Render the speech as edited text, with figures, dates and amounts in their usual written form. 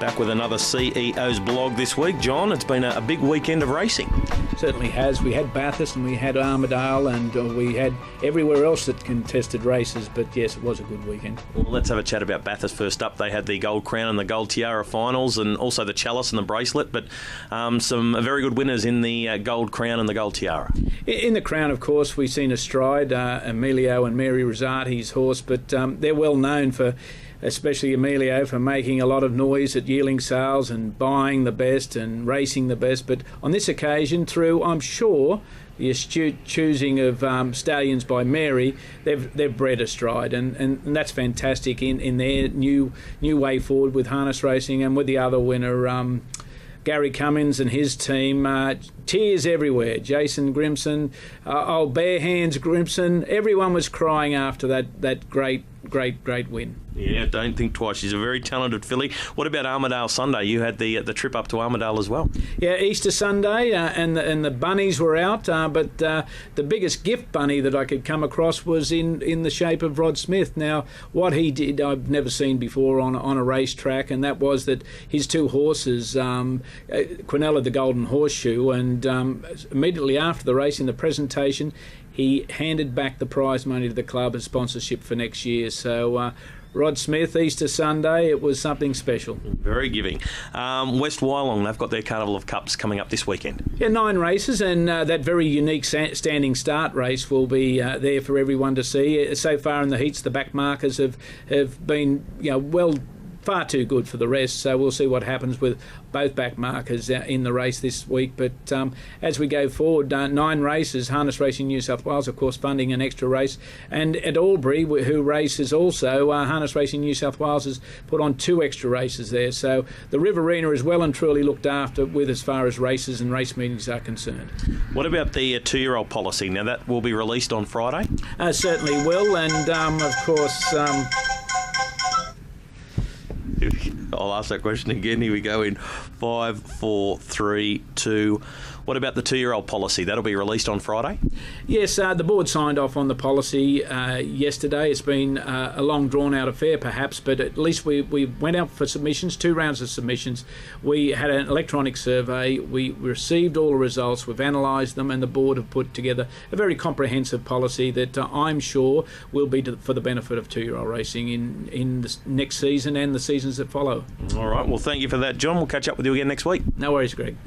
Back with another CEO's blog this week. John, it's been a big weekend of racing. Certainly has. We had Bathurst and we had Armidale and we had everywhere else that contested races, but yes, it was a good weekend. Well, let's have a chat about Bathurst first up. They had the Gold Crown and the Gold Tiara finals and also the Chalice and the Bracelet, but some very good winners in the Gold Crown and the Gold Tiara. In the Crown, of course, we've seen Astride, Emilio and Mary Rosati's horse, but they're well known for, especially Emilio, for making a lot of noise at yearling sales and buying the best and racing the best. But on this occasion, through, I'm sure, the astute choosing of stallions by Mary, they've bred Astride, and that's fantastic in their new way forward with harness racing, and with the other winner, Gary Cummins and his team. Tears everywhere. Jason Grimson, old bare hands Grimson, everyone was crying after that great win. Yeah, don't think twice. She's a very talented filly. What about Armidale Sunday? You had the trip up to Armidale as well. Yeah, Easter Sunday, and the bunnies were out, but the biggest gift bunny that I could come across was in the shape of Rod Smith. Now, what he did, I've never seen before on a racetrack, and that was that his two horses, Quinella the Golden Horseshoe, and immediately after the race, in the presentation, he handed back the prize money to the club as sponsorship for next year. So Rod Smith, Easter Sunday, it was something special. Very giving. West Wyalong, they've got their Carnival of Cups coming up this weekend. Yeah, 9 races, and that very unique standing start race will be there for everyone to see. So far in the heats, the back markers have been far too good for the rest, so we'll see what happens with both back markers in the race this week. But as we go forward, 9 races, Harness Racing New South Wales, of course, funding an extra race, and at Albury, who races also, Harness Racing New South Wales has put on 2 extra races there, so the Riverina is well and truly looked after with as far as races and race meetings are concerned. What about the 2-year-old policy? Now, that will be released on Friday? Certainly will, and of course... I'll ask that question again. Here we go in 5, 4, 3, 2. What about the 2-year-old policy? That'll be released on Friday? Yes, the board signed off on the policy yesterday. It's been a long drawn-out affair, perhaps, but at least we went out for submissions, 2 rounds of submissions. We had an electronic survey. We received all the results. We've analysed them, and the board have put together a very comprehensive policy that I'm sure will be for the benefit of 2-year-old racing in the next season and the seasons that follow. All right. Well, thank you for that, John. We'll catch up with you again next week. No worries, Greg.